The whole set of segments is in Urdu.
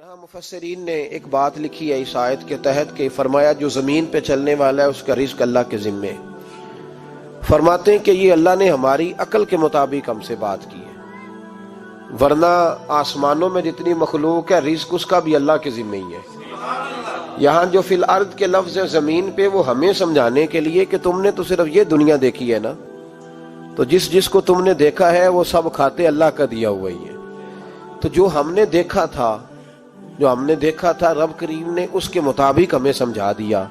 یہاں مفسرین نے ایک بات لکھی ہے اس آیت کے تحت کہ فرمایا جو زمین پہ چلنے والا ہے اس کا رزق اللہ کے ذمے ہے۔ فرماتے ہیں کہ یہ اللہ نے ہماری عقل کے مطابق ہم سے بات کی ہے، ورنہ آسمانوں میں جتنی مخلوق ہے رزق اس کا بھی اللہ کے ذمے ہی ہے۔ یہاں جو فی الارض کے لفظ ہے زمین پہ، وہ ہمیں سمجھانے کے لیے کہ تم نے تو صرف یہ دنیا دیکھی ہے نا، تو جس کو تم نے دیکھا ہے وہ سب کھاتے اللہ کا دیا ہوا ہی ہے۔ تو جو ہم نے دیکھا تھا رب کریم نے اس کے مطابق ہمیں سمجھا دیا۔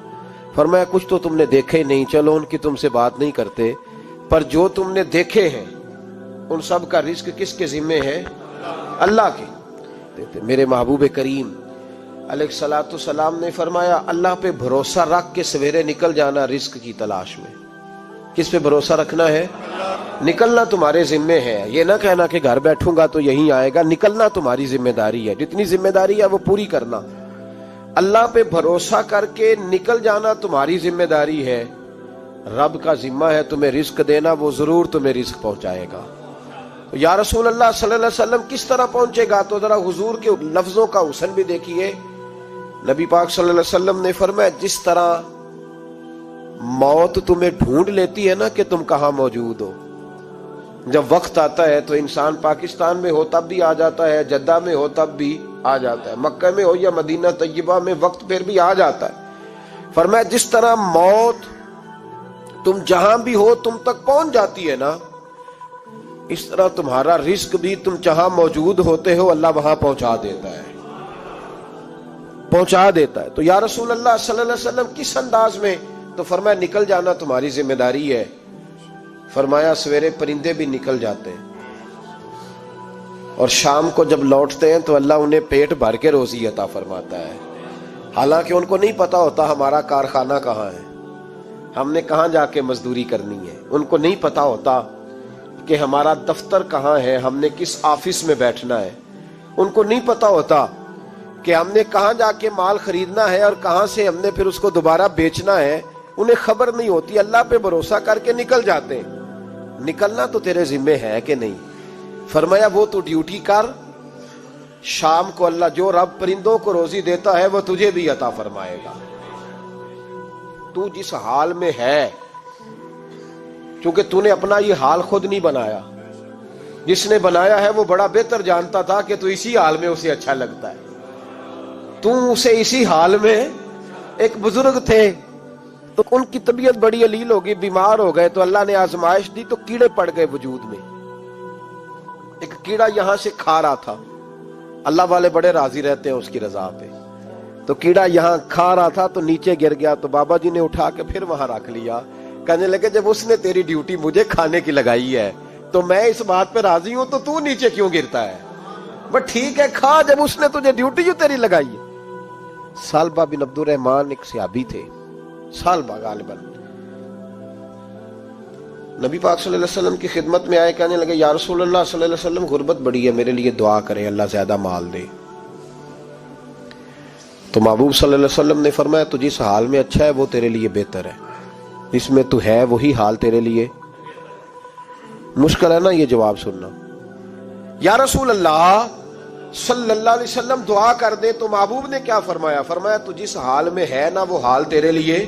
فرمایا کچھ تو تم نے دیکھے ہی نہیں، چلو ان کی تم سے بات نہیں کرتے، پر جو تم نے دیکھے ہیں ان سب کا رزق کس کے ذمے ہے؟ اللہ کے۔ میرے محبوب کریم علیہ الصلوۃ والسلام نے فرمایا اللہ پہ بھروسہ رکھ کے سویرے نکل جانا رزق کی تلاش میں۔ کس پہ بھروسہ رکھنا ہے؟ نکلنا تمہارے ذمے ہے، یہ نہ کہنا کہ گھر بیٹھوں گا تو یہیں آئے گا، نکلنا تمہاری ذمہ داری ہے، جتنی ذمہ داری ہے وہ پوری کرنا۔ اللہ پہ بھروسہ کر کے نکل جانا تمہاری ذمہ داری ہے، رب کا ذمہ ہے تمہیں رزق دینا، وہ ضرور تمہیں رزق پہنچائے گا۔ یا رسول اللہ صلی اللہ علیہ وسلم کس طرح پہنچے گا؟ تو ذرا حضور کے لفظوں کا حسن بھی دیکھیے۔ نبی پاک صلی اللہ علیہ وسلم نے فرمایا جس طرح موت تمہیں ڈھونڈ لیتی ہے نا کہ تم کہاں موجود ہو، جب وقت آتا ہے تو انسان پاکستان میں ہو تب بھی آ جاتا ہے، جدہ میں ہو تب بھی آ جاتا ہے، مکہ میں ہو یا مدینہ طیبہ میں وقت پھر بھی آ جاتا ہے۔ فرمایا جس طرح موت تم جہاں بھی ہو تم تک پہنچ جاتی ہے نا، اس طرح تمہارا رزق بھی تم جہاں موجود ہوتے ہو اللہ وہاں پہنچا دیتا ہے۔ تو یا رسول اللہ صلی اللہ علیہ وسلم کس انداز میں؟ تو فرمایا نکل جانا تمہاری ذمہ داری ہے۔ فرمایا سویرے پرندے بھی نکل جاتے ہیں اور شام کو جب لوٹتے ہیں تو اللہ انہیں پیٹ بھر کے روزی عطا فرماتا ہے، حالانکہ ان کو نہیں پتا ہوتا ہمارا کارخانہ کہاں ہے، ہم نے کہاں جا کے مزدوری کرنی ہے، ان کو نہیں پتا ہوتا کہ ہمارا دفتر کہاں ہے، ہم نے کس آفس میں بیٹھنا ہے، ان کو نہیں پتا ہوتا کہ ہم نے کہاں جا کے مال خریدنا ہے اور کہاں سے ہم نے پھر اس کو دوبارہ بیچنا ہے، انہیں خبر نہیں ہوتی۔ اللہ پہ بھروسہ کر کے نکل جاتے ہیں۔ نکلنا تو تیرے ذمے ہے کہ نہیں؟ فرمایا وہ تو ڈیوٹی کر، شام کو اللہ جو رب پرندوں کو روزی دیتا ہے وہ تجھے بھی عطا فرمائے گا۔ تو جس حال میں ہے، چونکہ تو نے اپنا یہ حال خود نہیں بنایا، جس نے بنایا ہے وہ بڑا بہتر جانتا تھا کہ تو اسی حال میں اسے اچھا لگتا ہے۔ تو اسے اسی حال میں، ایک بزرگ تھے تو ان کی طبیعت بڑی علیل ہو گئی، بیمار ہو گئے، تو اللہ نے آزمائش دی تو کیڑے پڑ گئے وجود میں۔ ایک کیڑا یہاں سے کھا رہا تھا، اللہ والے بڑے راضی رہتے ہیں اس کی رضا پہ، تو کیڑا یہاں کھا رہا تھا تو نیچے گر گیا، تو بابا جی نے اٹھا کے پھر وہاں رکھ لیا، کہنے لگے جب اس نے تیری ڈیوٹی مجھے کھانے کی لگائی ہے تو میں اس بات پہ راضی ہوں، تو نیچے کیوں گرتا ہے؟ بس ٹھیک ہے کھا، جب اس نے تجھے ڈیوٹی جو تیری لگائی ہے۔ سالبہ بن عبد الرحمن ایک صحابی تھے، سالبہ غالباً نبی پاک صلی اللہ علیہ وسلم کی خدمت میں آئے، کہنے لگے یا رسول اللہ صلی اللہ علیہ وسلم غربت بڑی ہے، میرے لیے دعا کریں اللہ زیادہ مال دے۔ تو محبوب صلی اللہ علیہ وسلم نے فرمایا تو جس حال میں اچھا ہے وہ تیرے لیے بہتر ہے، جس میں تو ہے وہی حال تیرے لیے۔ مشکل ہے نا یہ جواب سننا۔ یا رسول اللہ صلی اللہ علیہ وسلم دعا کر دے، تو محبوب نے کیا فرمایا؟ فرمایا تو جس حال میں ہے نا وہ حال تیرے لیے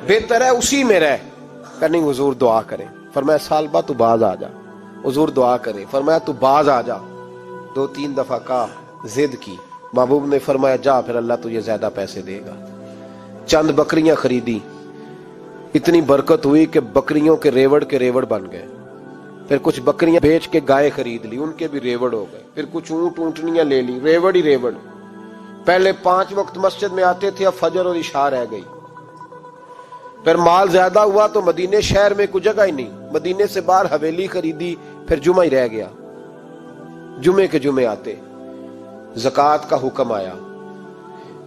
بہتر ہے، اسی میں رہ۔ کہ نہیں حضور دعا کریں۔ فرمایا سالبہ تو باز آ جا، حضور دعا کریں۔ فرمایا تو باز آ جا، 2-3 دفعہ کہا، ضد کی، محبوب نے فرمایا جا پھر اللہ تجھے زیادہ پیسے دے گا۔ چند بکریاں خریدی، اتنی برکت ہوئی کہ بکریوں کے ریوڑ بن گئے۔ پھر کچھ بکریاں بیچ کے گائے خرید لی، ان کے بھی ریوڑ ہو گئے۔ پھر کچھ اونٹنیاں لے لی، ریوڑ ہی ریوڑ۔ پہلے 5 وقت مسجد میں آتے تھے، اب فجر اور عشاء رہ گئی۔ پھر مال زیادہ ہوا تو مدینے شہر میں کوئی جگہ ہی نہیں، مدینے سے باہر حویلی خریدی، پھر جمعہ ہی رہ گیا، جمعے کے جمعے آتے۔ زکوٰۃ کا حکم آیا،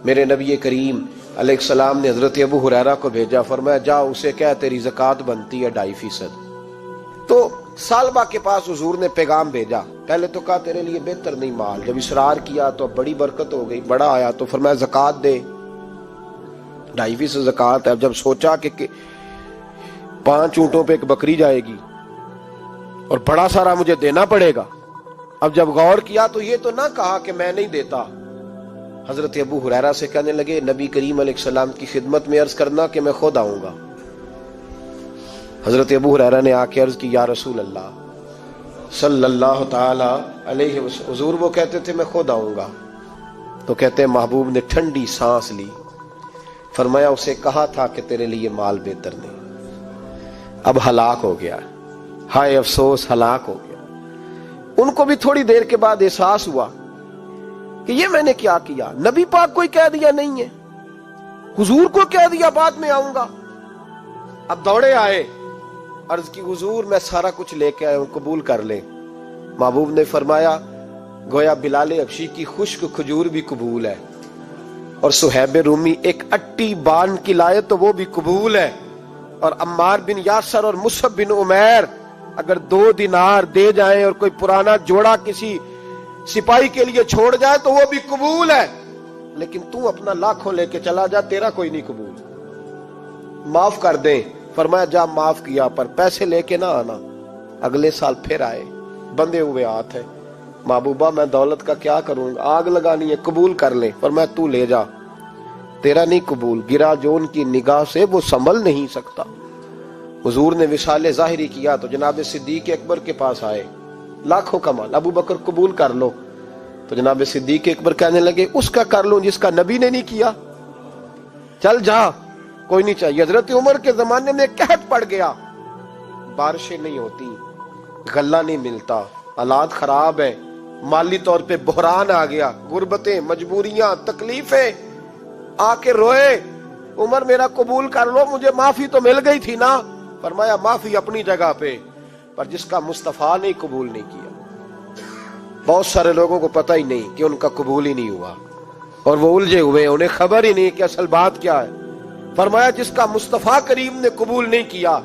میرے نبی کریم علیہ السلام نے حضرت ابو ہریرہ کو بھیجا، فرمایا جا اسے کہہ تیری زکوٰۃ بنتی ہے 2.5%۔ تو سالبہ کے پاس حضور نے پیغام بھیجا، پہلے تو کہا تیرے لیے بہتر نہیں مال، جب اصرار کیا تو بڑی برکت ہو گئی، بڑا آیا تو فرمایا زکوٰۃ دے، 2.5% زکوٰۃ ہے۔ اب جب سوچا کہ 5 اونٹوں پہ ایک بکری جائے گی اور بڑا سارا مجھے دینا پڑے گا، اب جب غور کیا تو یہ تو نہ کہا کہ میں نہیں دیتا، حضرت ابو ہریرہ سے کہنے لگے نبی کریم علیہ السلام کی خدمت میں عرض کرنا کہ میں خود آؤں گا۔ حضرت ابو ہریرہ نے آ کے عرض کی یا رسول اللہ صلی اللہ تعالی علیہ وسلم، حضور وہ کہتے تھے میں خود آؤں گا۔ تو کہتے ہیں محبوب نے ٹھنڈی سانس لی، فرمایا اسے کہا تھا کہ تیرے لیے مال بہتر نہیں، اب ہلاک ہو گیا، ہائے افسوس ہلاک ہو گیا۔ ان کو بھی تھوڑی دیر کے بعد احساس ہوا کہ یہ میں نے کیا کیا، نبی پاک کو ہی کہہ دیا نہیں ہے، حضور کو کہہ دیا بعد میں آؤں گا۔ اب دوڑے آئے، عرض کی حضور میں سارا کچھ لے کے آیا ہوں، قبول کر لیں۔ محبوب نے فرمایا گویا بلال حبشی کی خشک کھجور بھی قبول ہے، اور صہیب رومی ایک اٹی بان کی لائے تو وہ بھی قبول ہے، اور عمار بن یاسر اور مصعب بن عمیر اگر 2 دینار دے جائیں اور کوئی پرانا جوڑا کسی سپاہی کے لیے چھوڑ جائے تو وہ بھی قبول ہے، لیکن تو اپنا لاکھوں لے کے چلا جا، تیرا کوئی نہیں قبول، معاف کر دیں۔ فرمایا جا معاف کیا، پر پیسے لے کے نہ آنا۔ اگلے سال پھر آئے، بندے ہوئے ہاتھ ہے، محبوبہ میں دولت کا کیا کروں گا، آگ لگانی ہے، قبول کر لیں۔ فرمایا تو لے جا، تیرا نہیں قبول، گرا جو ان کی نگاہ سے وہ سنبھل نہیں سکتا۔ حضور نے وصال ظاہری کیا تو جناب صدیق اکبر کے پاس آئے، لاکھوں کا مال، ابو بکر قبول کر لو۔ تو جناب صدیق اکبر کہنے لگے اس کا کر لوں جس کا نبی نے نہیں کیا، چل جا، کوئی نہیں چاہیے۔ حضرت عمر کے زمانے میں قحط پڑ گیا، بارشیں نہیں ہوتی، غلہ نہیں ملتا، حالات خراب ہے، مالی طور پہ بحران آ گیا، غربتیں، مجبوریاں، تکلیفیں، آ کے روئے، عمر میرا قبول کر لو، مجھے معافی تو مل گئی تھی نا۔ فرمایا معافی اپنی جگہ پہ، پر جس کا مصطفیٰ نے قبول نہیں کیا۔ بہت سارے لوگوں کو پتہ ہی نہیں کہ ان کا قبول ہی نہیں ہوا، اور وہ الجھے ہوئے، انہیں خبر ہی نہیں کہ اصل بات کیا ہے۔ فرمایا جس کا مصطفیٰ کریم نے قبول نہیں کیا،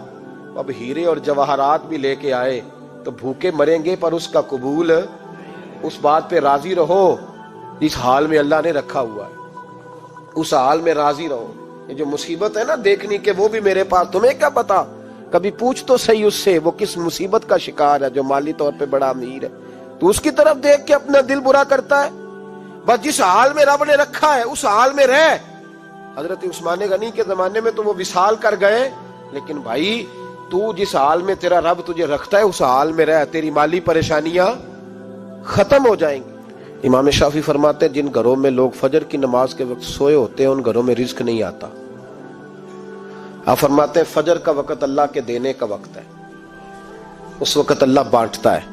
اب ہیرے اور جواہرات بھی لے کے آئے تو بھوکے مریں گے، پر اس کا قبول، اس بات پہ راضی رہو جس حال میں اللہ نے رکھا ہوا ہے، اس حال میں راضی رہو۔ یہ جو مصیبت ہے نا دیکھنی کہ وہ بھی میرے پاس، تمہیں کیا پتا، کبھی پوچھ تو صحیح اس سے وہ کس مصیبت کا شکار ہے، جو مالی طور پہ بڑا امیر ہے، تو اس کی طرف دیکھ کے اپنا دل برا کرتا ہے۔ بس جس حال میں رب نے رکھا ہے اس حال میں رہ۔ حضرت عثمان غنی کے زمانے میں تو وہ وصال کر گئے، لیکن بھائی تو جس حال میں تیرا رب تجھے رکھتا ہے اس حال میں رہ، تیری مالی پریشانیاں ختم ہو جائیں گی۔ امام شافعی فرماتے ہیں جن گھروں میں لوگ فجر کی نماز کے وقت سوئے ہوتے ہیں ان گھروں میں رزق نہیں آتا۔ آپ فرماتے ہیں فجر کا وقت اللہ کے دینے کا وقت ہے، اس وقت اللہ بانٹتا ہے۔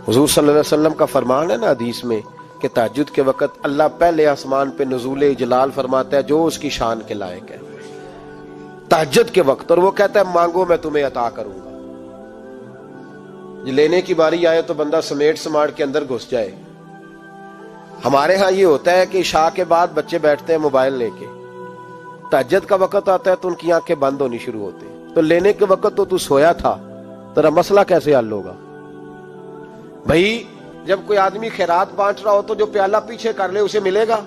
حضور صلی اللہ علیہ وسلم کا فرمان ہے نا حدیث میں کہ تہجد کے وقت اللہ پہلے آسمان پہ نزول جلال فرماتا ہے جو اس کی شان کے لائق ہے تہجد کے وقت، اور وہ کہتا ہے مانگو میں تمہیں عطا کروں گا۔ لینے کی باری آئے تو بندہ سمیٹ سماٹ کے اندر گھس جائے۔ ہمارے ہاں یہ ہوتا ہے کہ عشاء کے بعد بچے بیٹھتے ہیں موبائل لے کے، تہجد کا وقت آتا ہے تو ان کی آنکھیں بند ہونی شروع ہوتی ہیں، تو لینے کے وقت تو سویا تھا، تیرا مسئلہ کیسے حل ہوگا؟ بھائی جب کوئی آدمی خیرات بانٹ رہا ہو تو جو پیالہ پیچھے کر لے اسے ملے گا؟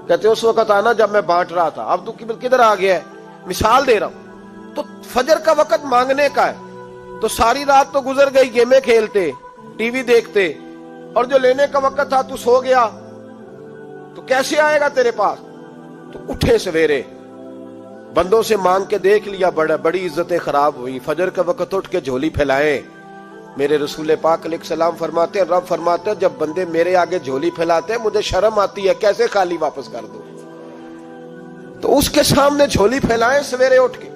کہتے اس وقت آنا جب میں بانٹ رہا تھا، اب تو کدھر آ گیا ہے؟ مثال دے رہا ہوں۔ تو فجر کا وقت مانگنے کا ہے، تو ساری رات تو گزر گئی گیمیں کھیلتے، ٹی وی دیکھتے، اور جو لینے کا وقت تھا تو سو گیا، تو کیسے آئے گا تیرے پاس؟ تو اٹھے سویرے، بندوں سے مانگ کے دیکھ لیا، بڑی عزتیں خراب ہوئی، فجر کا وقت اٹھ کے جھولی پھیلائے۔ میرے رسول پاک علیہ السلام فرماتے ہیں، رب فرماتے ہیں جب بندے میرے آگے جھولی پھیلاتے ہیں مجھے شرم آتی ہے، کیسے خالی واپس کر دوں؟ تو اس کے سامنے جھولی پھیلائیں سویرے اٹھ کے،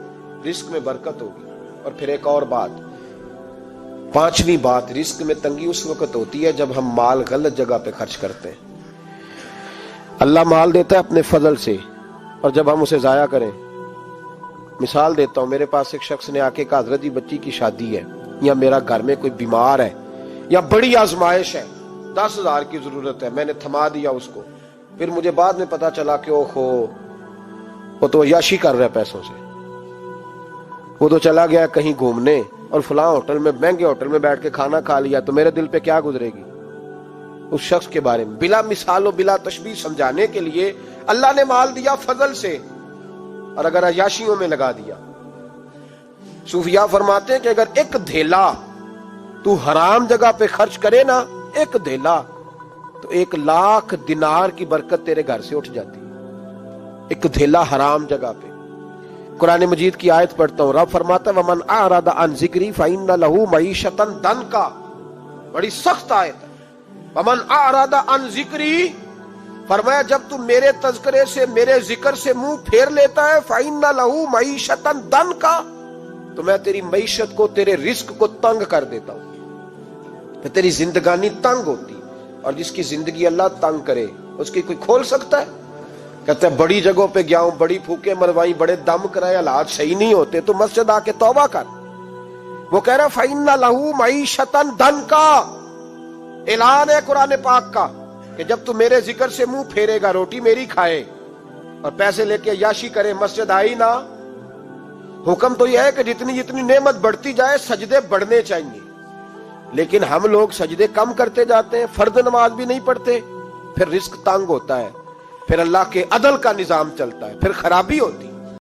رزق میں برکت ہوگی۔ اور پھر ایک اور بات، 5ویں بات، رزق میں تنگی اس وقت ہوتی ہے جب ہم مال غلط جگہ پہ خرچ کرتے ہیں۔ اللہ مال دیتا ہے اپنے فضل سے، اور جب ہم اسے ضائع کریں، مثال دیتا ہوں، میرے پاس ایک شخص نے آ کے کہا حضرت جی بچی کی شادی ہے، یا میرا گھر میں کوئی بیمار ہے، یا بڑی آزمائش ہے، 10,000 کی ضرورت ہے، میں نے تھما دیا اس کو، پھر مجھے بعد میں پتا چلا کہ وہ تو عیاشی کر رہا ہے پیسوں سے، وہ تو چلا گیا کہیں گھومنے اور فلاں ہوٹل میں، مہنگے ہوٹل میں بیٹھ کے کھانا کھا لیا، تو میرے دل پہ کیا گزرے گی؟ اس شخص کے بارے میں بلا مثال و بلا تشبیہ سمجھانے کے لیے اللہ نے مال دیا فضل سے، اور اگر عیاشیوں میں لگا دیا، صوفیاء فرماتے ہیں کہ اگر ایک دھیلا تو حرام جگہ پہ خرچ کرے نا، ایک دھیلا، تو 1,00,000 دینار کی برکت تیرے گھر سے اٹھ جاتی ہے، ایک دھیلا حرام جگہ پہ۔ قرآن مجید کی آیت پڑھتا ہوں، رب فرماتا ہے وَمَنْ أَعْرَضَ عَنْ ذِكْرِي فَإِنَّ لَهُ مَعِيشَةً ضَنْكًا، بڑی سخت آیت ہے۔ وَمَنْ أَعْرَضَ عَنْ ذِكْرِي، فرمایا جب تم میرے تذکرے سے، میرے ذکر سے منہ پھیر لیتا ہے، فَإِنَّ لَهُ مَعِيشَةً ضَنْكًا، تو میں تیری معیشت کو، تیرے رزق کو تنگ کر دیتا ہوں، پھر تیری زندگانی تنگ ہوتی۔ اور جس کی زندگی اللہ تنگ کرے اس کی کوئی کھول سکتا ہے؟ کہتے ہیں بڑی جگہوں پہ گیا ہوں، بڑی پھوکے مروائی، بڑے دم کرائے، حالات صحیح نہیں ہوتے، تو مسجد آ کے توبہ کر۔ وہ کہہ رہا فَإِنَّ لَهُ مَعِيشَةً ضَنْكًا، اعلان ہے قرآن پاک کا کہ جب تو میرے ذکر سے منہ پھیرے گا، روٹی میری کھائے اور پیسے لے کے عیاشی کرے، مسجد آئی نہ۔ حکم تو یہ ہے کہ جتنی جتنی نعمت بڑھتی جائے سجدے بڑھنے چاہیے، لیکن ہم لوگ سجدے کم کرتے جاتے ہیں، فرض نماز بھی نہیں پڑھتے، پھر رزق تنگ ہوتا ہے، پھر اللہ کے عدل کا نظام چلتا ہے، پھر خرابی ہوتی ہے۔